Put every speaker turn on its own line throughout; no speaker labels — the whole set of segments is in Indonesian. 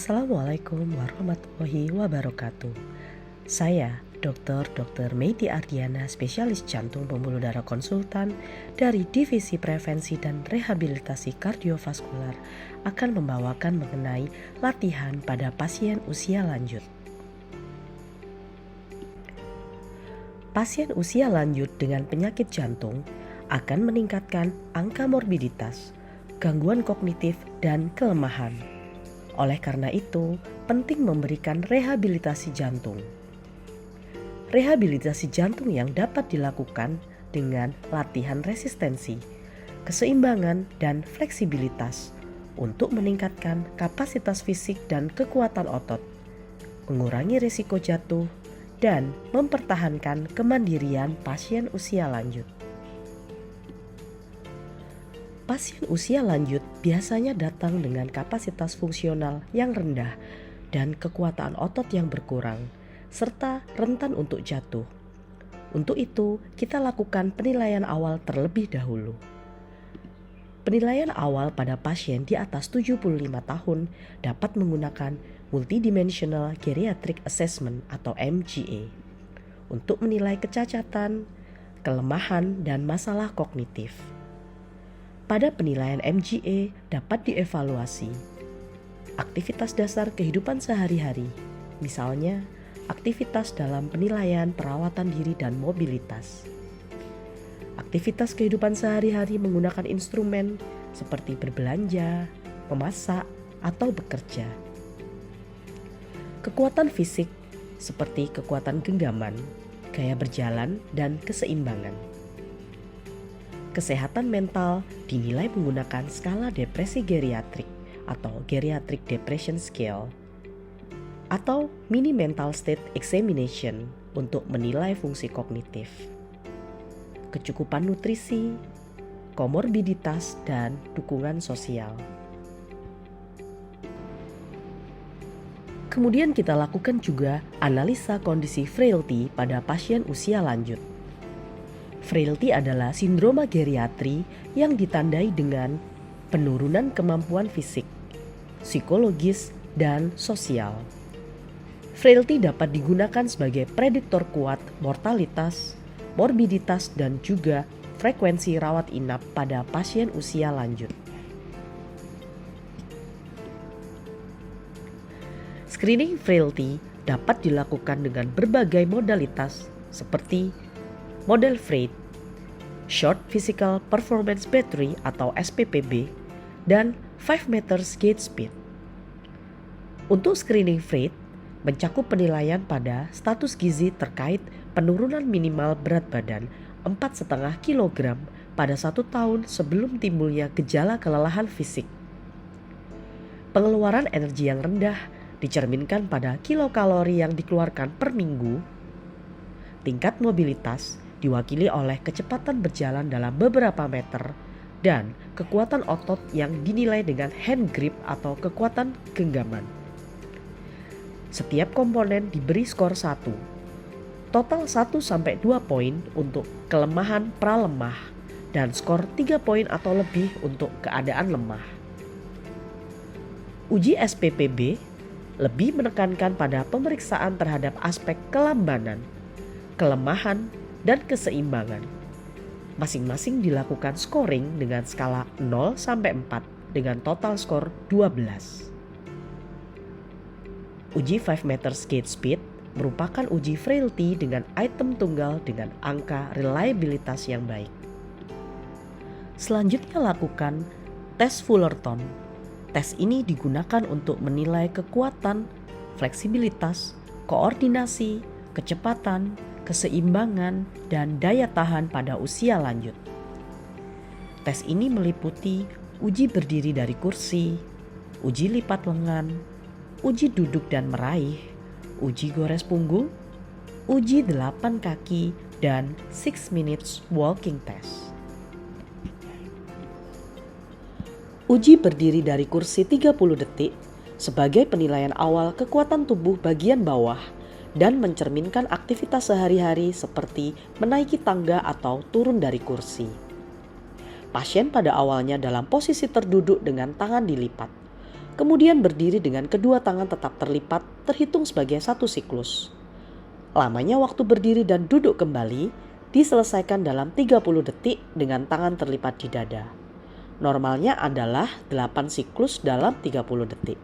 Assalamualaikum warahmatullahi wabarakatuh. Saya Dr. Meiti Ardiana, spesialis jantung pembuluh darah konsultan dari Divisi Prevensi dan Rehabilitasi Kardiovaskular akan membawakan mengenai latihan pada pasien usia lanjut. Pasien usia lanjut dengan penyakit jantung akan meningkatkan angka morbiditas, gangguan kognitif, dan kelemahan. Oleh karena itu, penting memberikan rehabilitasi jantung. Rehabilitasi jantung yang dapat dilakukan dengan latihan resistensi, keseimbangan, dan fleksibilitas untuk meningkatkan kapasitas fisik dan kekuatan otot, mengurangi risiko jatuh, dan mempertahankan kemandirian pasien usia lanjut. Pasien usia lanjut biasanya datang dengan kapasitas fungsional yang rendah dan kekuatan otot yang berkurang, serta rentan untuk jatuh. Untuk itu, kita lakukan penilaian awal terlebih dahulu. Penilaian awal pada pasien di atas 75 tahun dapat menggunakan Multidimensional Geriatric Assessment atau MGA untuk menilai kecacatan, kelemahan, dan masalah kognitif. Pada penilaian MGA dapat dievaluasi aktivitas dasar kehidupan sehari-hari, misalnya aktivitas dalam penilaian perawatan diri dan mobilitas. Aktivitas kehidupan sehari-hari menggunakan instrumen seperti berbelanja, memasak, atau bekerja. Kekuatan fisik seperti kekuatan genggaman, gaya berjalan, dan keseimbangan. Kesehatan mental dinilai menggunakan skala depresi geriatrik atau Geriatric Depression Scale atau Mini Mental State Examination untuk menilai fungsi kognitif, kecukupan nutrisi, komorbiditas, dan dukungan sosial. Kemudian kita lakukan juga analisa kondisi frailty pada pasien usia lanjut. Frailty adalah sindroma geriatri yang ditandai dengan penurunan kemampuan fisik, psikologis, dan sosial. Frailty dapat digunakan sebagai prediktor kuat mortalitas, morbiditas, dan juga frekuensi rawat inap pada pasien usia lanjut. Screening frailty dapat dilakukan dengan berbagai modalitas seperti model FRAID, Short Physical Performance Battery atau SPPB, dan 5 meters gait speed. Untuk screening FRAID mencakup penilaian pada status gizi terkait penurunan minimal berat badan 4,5 kg pada 1 tahun sebelum timbulnya gejala kelelahan fisik. Pengeluaran energi yang rendah dicerminkan pada kilokalori yang dikeluarkan per minggu. Tingkat mobilitas diwakili oleh kecepatan berjalan dalam beberapa meter dan kekuatan otot yang dinilai dengan hand grip atau kekuatan genggaman. Setiap komponen diberi skor 1. Total 1-2 poin untuk kelemahan pralemah dan skor 3 poin atau lebih untuk keadaan lemah. Uji SPPB lebih menekankan pada pemeriksaan terhadap aspek kelambanan, kelemahan, dan keseimbangan. Masing-masing dilakukan scoring dengan skala 0-4 dengan total skor 12. Uji 5 meters gait speed merupakan uji frailty dengan item tunggal dengan angka reliabilitas yang baik. Selanjutnya lakukan tes Fullerton. Tes ini digunakan untuk menilai kekuatan, fleksibilitas, koordinasi, kecepatan, keseimbangan, dan daya tahan pada usia lanjut. Tes ini meliputi uji berdiri dari kursi, uji lipat lengan, uji duduk dan meraih, uji gores punggung, uji 8 kaki, dan 6 minutes walking test. Uji berdiri dari kursi 30 detik sebagai penilaian awal kekuatan tubuh bagian bawah dan mencerminkan aktivitas sehari-hari seperti menaiki tangga atau turun dari kursi. Pasien pada awalnya dalam posisi terduduk dengan tangan dilipat. kemudian berdiri dengan kedua tangan tetap terlipat terhitung sebagai satu siklus. Lamanya waktu berdiri dan duduk kembali diselesaikan dalam 30 detik dengan tangan terlipat di dada. Normalnya adalah 8 siklus dalam 30 detik.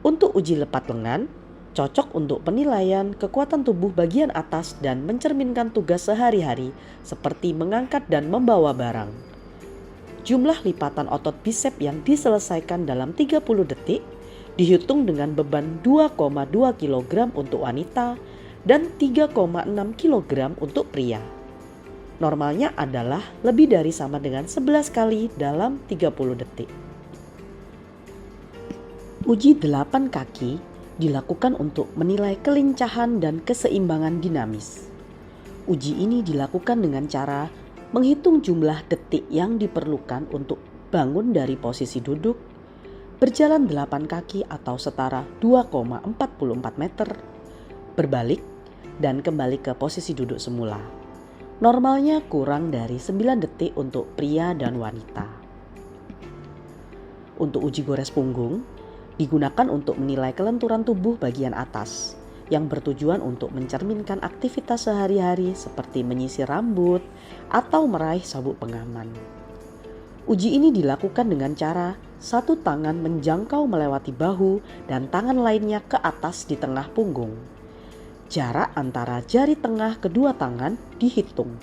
Untuk uji lepat lengan, cocok untuk penilaian kekuatan tubuh bagian atas dan mencerminkan tugas sehari-hari seperti mengangkat dan membawa barang. Jumlah lipatan otot bisep yang diselesaikan dalam 30 detik dihitung dengan beban 2,2 kg untuk wanita dan 3,6 kg untuk pria. Normalnya adalah lebih dari sama dengan 11 kali dalam 30 detik. Uji 8 kaki dilakukan untuk menilai kelincahan dan keseimbangan dinamis. Uji ini dilakukan dengan cara menghitung jumlah detik yang diperlukan untuk bangun dari posisi duduk, berjalan 8 kaki atau setara 2,44 meter, berbalik, dan kembali ke posisi duduk semula. Normalnya kurang dari 9 detik untuk pria dan wanita. Untuk uji gores punggung, digunakan untuk menilai kelenturan tubuh bagian atas, yang bertujuan untuk mencerminkan aktivitas sehari-hari seperti menyisir rambut atau meraih sabuk pengaman. Uji ini dilakukan dengan cara satu tangan menjangkau melewati bahu dan tangan lainnya ke atas di tengah punggung. Jarak antara jari tengah kedua tangan dihitung.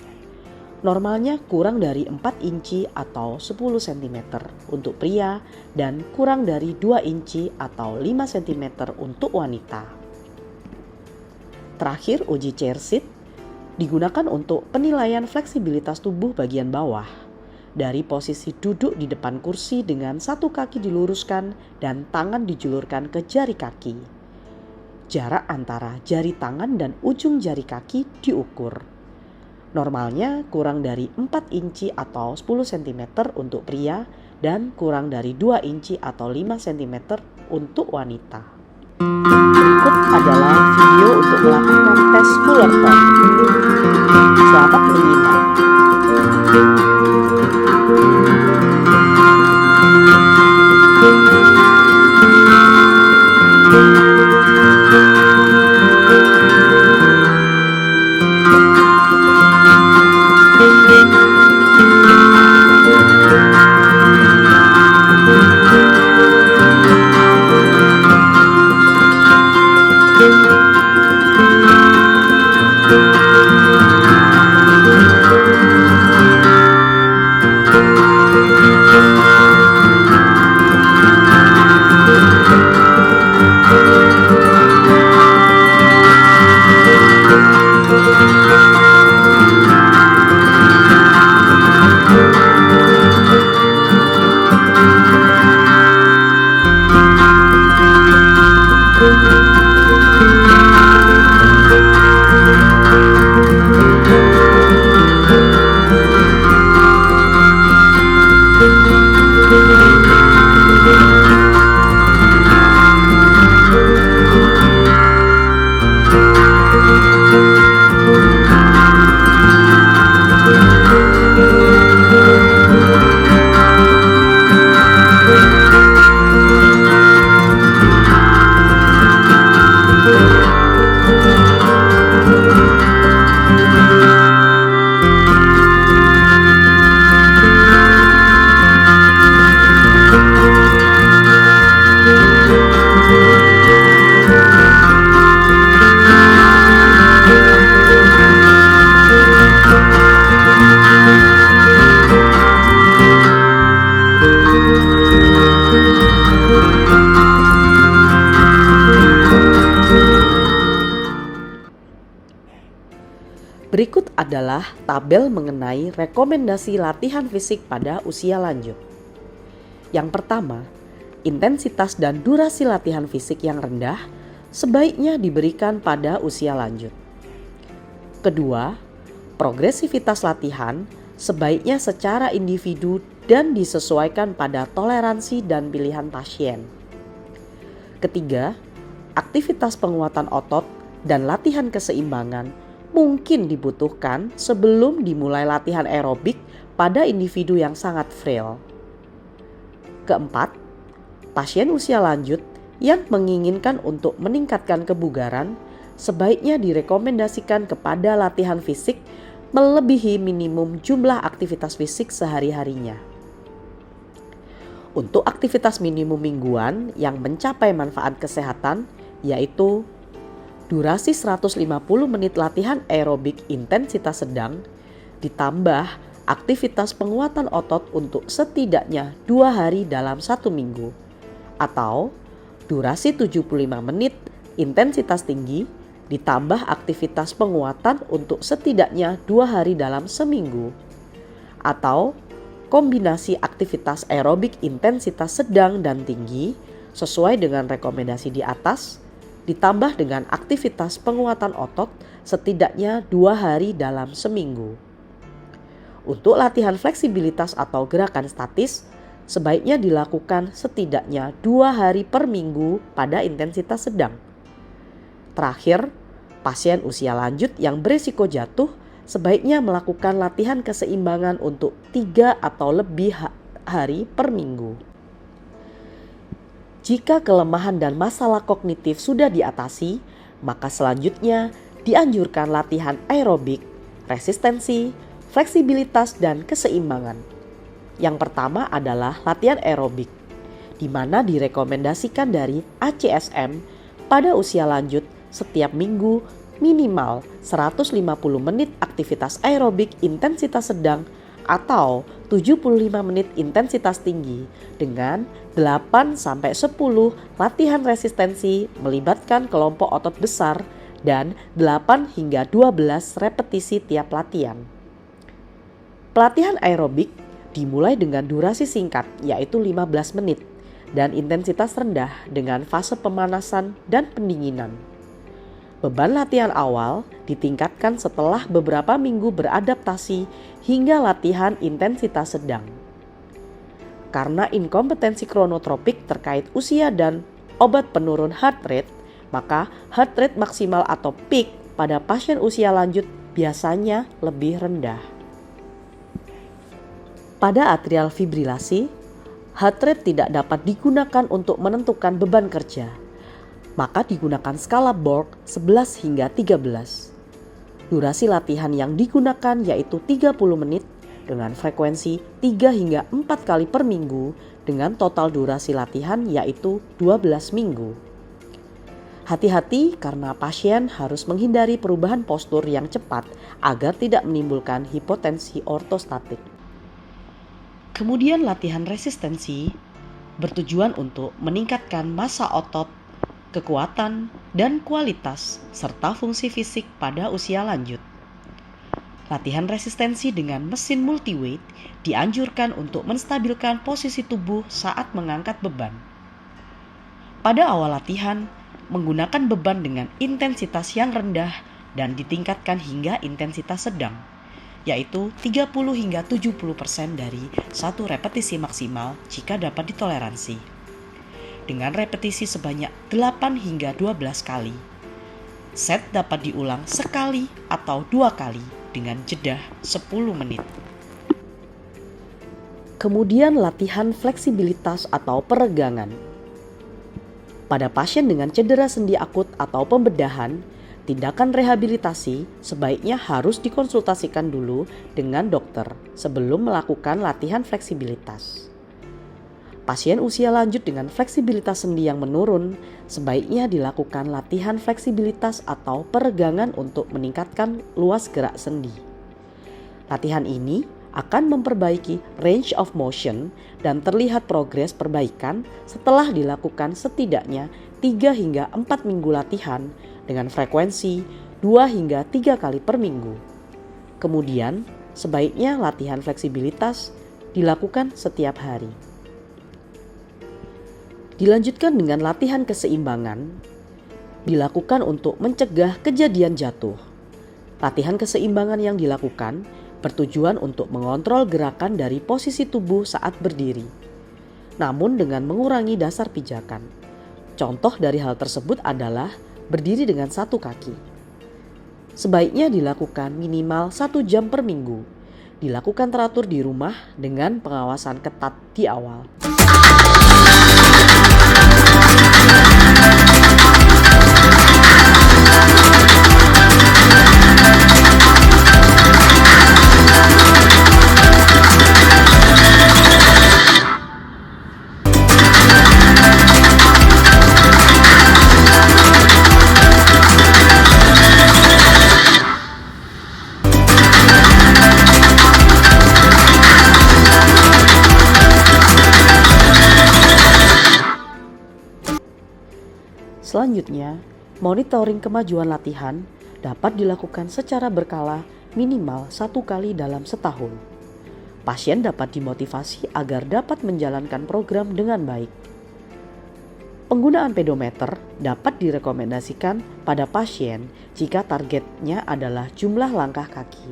Normalnya kurang dari 4 inci atau 10 cm untuk pria dan kurang dari 2 inci atau 5 cm untuk wanita. Terakhir, uji chair sit digunakan untuk penilaian fleksibilitas tubuh bagian bawah dari posisi duduk di depan kursi dengan satu kaki diluruskan dan tangan dijulurkan ke jari kaki. Jarak antara jari tangan dan ujung jari kaki diukur. Normalnya kurang dari 4 inci atau 10 cm untuk pria dan kurang dari 2 inci atau 5 cm untuk wanita. Berikut adalah video untuk melakukan tes Fullerton. Selamat menyimak. Berikut adalah tabel mengenai rekomendasi latihan fisik pada usia lanjut. Yang pertama, intensitas dan durasi latihan fisik yang rendah sebaiknya diberikan pada usia lanjut. Kedua, progresivitas latihan sebaiknya secara individu dan disesuaikan pada toleransi dan pilihan pasien. Ketiga, aktivitas penguatan otot dan latihan keseimbangan mungkin dibutuhkan sebelum dimulai latihan aerobik pada individu yang sangat frail. Keempat, Pasien usia lanjut yang menginginkan untuk meningkatkan kebugaran sebaiknya direkomendasikan kepada latihan fisik melebihi minimum jumlah aktivitas fisik sehari-harinya. Untuk aktivitas minimum mingguan yang mencapai manfaat kesehatan yaitu durasi 150 menit latihan aerobik intensitas sedang ditambah aktivitas penguatan otot untuk setidaknya 2 hari dalam 1 minggu atau durasi 75 menit intensitas tinggi ditambah aktivitas penguatan untuk setidaknya 2 hari dalam seminggu atau kombinasi aktivitas aerobik intensitas sedang dan tinggi sesuai dengan rekomendasi di atas ditambah dengan aktivitas penguatan otot setidaknya 2 hari dalam seminggu. Untuk latihan fleksibilitas atau gerakan statis sebaiknya dilakukan setidaknya 2 hari per minggu pada intensitas sedang. Terakhir, pasien usia lanjut yang berisiko jatuh sebaiknya melakukan latihan keseimbangan untuk 3 atau lebih hari per minggu. Jika kelemahan dan masalah kognitif sudah diatasi, maka selanjutnya dianjurkan latihan aerobik, resistensi, fleksibilitas, dan keseimbangan. Yang pertama adalah latihan aerobik, di mana direkomendasikan dari ACSM pada usia lanjut setiap minggu minimal 150 menit aktivitas aerobik intensitas sedang atau 75 menit intensitas tinggi dengan 8-10 latihan resistensi melibatkan kelompok otot besar dan 8 hingga 12 repetisi tiap latihan. Pelatihan aerobik dimulai dengan durasi singkat yaitu 15 menit dan intensitas rendah dengan fase pemanasan dan pendinginan. Beban latihan awal ditingkatkan setelah beberapa minggu beradaptasi hingga latihan intensitas sedang. Karena inkompetensi kronotropik terkait usia dan obat penurun heart rate, maka heart rate maksimal atau peak pada pasien usia lanjut biasanya lebih rendah. Pada atrial fibrilasi, heart rate tidak dapat digunakan untuk menentukan beban kerja. Maka digunakan skala Borg 11 hingga 13. Durasi latihan yang digunakan yaitu 30 menit dengan frekuensi 3 hingga 4 kali per minggu dengan total durasi latihan yaitu 12 minggu. Hati-hati karena pasien harus menghindari perubahan postur yang cepat agar tidak menimbulkan hipotensi ortostatik. Kemudian latihan resistensi bertujuan untuk meningkatkan massa otot, kekuatan, dan kualitas serta fungsi fisik pada usia lanjut. Latihan resistensi dengan mesin multiweight dianjurkan untuk menstabilkan posisi tubuh saat mengangkat beban. Pada awal latihan, menggunakan beban dengan intensitas yang rendah dan ditingkatkan hingga intensitas sedang, yaitu 30 hingga 70% dari satu repetisi maksimal jika dapat ditoleransi. Dengan repetisi sebanyak 8 hingga 12 kali. Set dapat diulang sekali atau 2 kali dengan jeda 10 menit. Kemudian latihan fleksibilitas atau peregangan. Pada pasien dengan cedera sendi akut atau pembedahan, tindakan rehabilitasi sebaiknya harus dikonsultasikan dulu dengan dokter sebelum melakukan latihan fleksibilitas. Pasien usia lanjut dengan fleksibilitas sendi yang menurun, sebaiknya dilakukan latihan fleksibilitas atau peregangan untuk meningkatkan luas gerak sendi. Latihan ini akan memperbaiki range of motion dan terlihat progres perbaikan setelah dilakukan setidaknya 3 hingga 4 minggu latihan dengan frekuensi 2 hingga 3 kali per minggu. Kemudian, sebaiknya latihan fleksibilitas dilakukan setiap hari. Dilanjutkan dengan latihan keseimbangan, dilakukan untuk mencegah kejadian jatuh. Latihan keseimbangan yang dilakukan bertujuan untuk mengontrol gerakan dari posisi tubuh saat berdiri, namun dengan mengurangi dasar pijakan. Contoh dari hal tersebut adalah berdiri dengan satu kaki. Sebaiknya dilakukan minimal 1 jam per minggu. Dilakukan teratur di rumah dengan pengawasan ketat di awal. Selanjutnya, monitoring kemajuan latihan dapat dilakukan secara berkala minimal 1 kali dalam setahun. Pasien dapat dimotivasi agar dapat menjalankan program dengan baik. Penggunaan pedometer dapat direkomendasikan pada pasien jika targetnya adalah jumlah langkah kaki.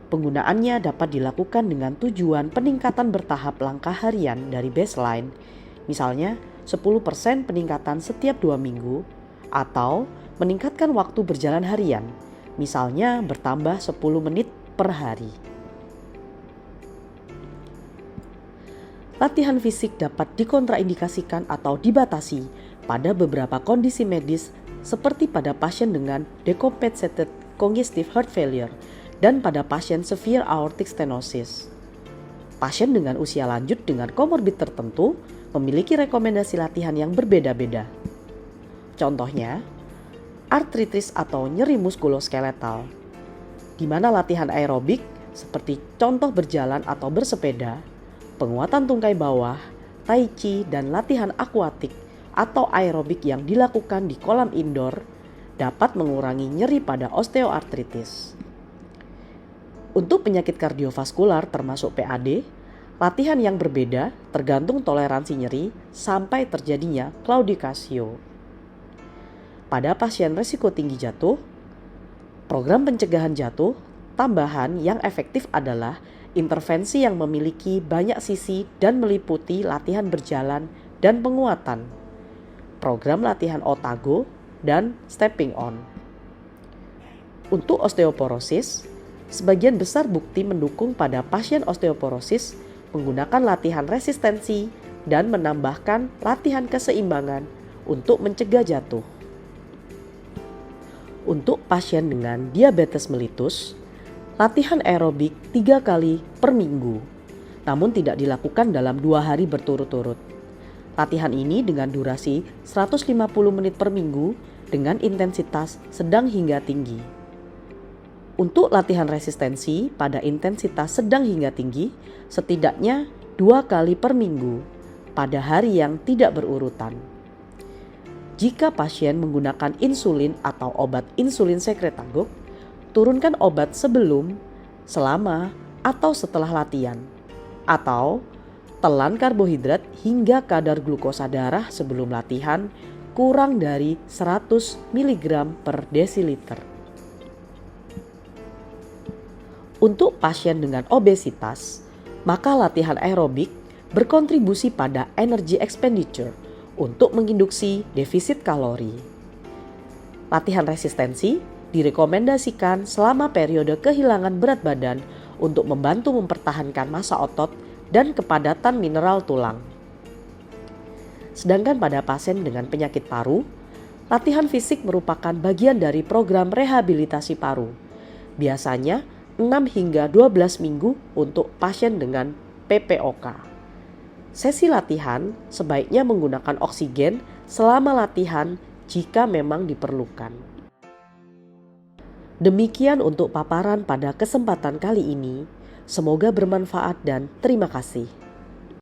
Penggunaannya dapat dilakukan dengan tujuan peningkatan bertahap langkah harian dari baseline, misalnya 10% peningkatan setiap 2 minggu, atau meningkatkan waktu berjalan harian, misalnya bertambah 10 menit per hari. Latihan fisik dapat dikontraindikasikan atau dibatasi pada beberapa kondisi medis seperti pada pasien dengan decompensated congestive heart failure dan pada pasien severe aortic stenosis. Pasien dengan usia lanjut dengan komorbid tertentu memiliki rekomendasi latihan yang berbeda-beda. Contohnya, artritis atau nyeri muskuloskeletal, di mana latihan aerobik seperti contoh berjalan atau bersepeda, penguatan tungkai bawah, tai chi, dan latihan akuatik atau aerobik yang dilakukan di kolam indoor dapat mengurangi nyeri pada osteoartritis. Untuk penyakit kardiovaskular termasuk PAD, latihan yang berbeda tergantung toleransi nyeri sampai terjadinya claudicatio. Pada pasien risiko tinggi jatuh, program pencegahan jatuh tambahan yang efektif adalah intervensi yang memiliki banyak sisi dan meliputi latihan berjalan dan penguatan, program latihan otago, dan stepping on. Untuk osteoporosis, sebagian besar bukti mendukung pada pasien osteoporosis menggunakan latihan resistensi dan menambahkan latihan keseimbangan untuk mencegah jatuh. Untuk pasien dengan diabetes mellitus, latihan aerobik 3 kali per minggu, namun tidak dilakukan dalam 2 hari berturut-turut. Latihan ini dengan durasi 150 menit per minggu dengan intensitas sedang hingga tinggi. Untuk latihan resistensi pada intensitas sedang hingga tinggi, setidaknya 2 kali per minggu pada hari yang tidak berurutan. Jika pasien menggunakan insulin atau obat insulin sekretagogue, turunkan obat sebelum, selama, atau setelah latihan. Atau telan karbohidrat hingga kadar glukosa darah sebelum latihan kurang dari 100 mg per desiliter. Untuk pasien dengan obesitas, maka latihan aerobik berkontribusi pada energy expenditure untuk menginduksi defisit kalori. Latihan resistensi direkomendasikan selama periode kehilangan berat badan untuk membantu mempertahankan massa otot dan kepadatan mineral tulang. Sedangkan pada pasien dengan penyakit paru, latihan fisik merupakan bagian dari program rehabilitasi paru. Biasanya 6 hingga 12 minggu untuk pasien dengan PPOK. Sesi latihan sebaiknya menggunakan oksigen selama latihan jika memang diperlukan. Demikian untuk paparan pada kesempatan kali ini. Semoga bermanfaat dan terima kasih.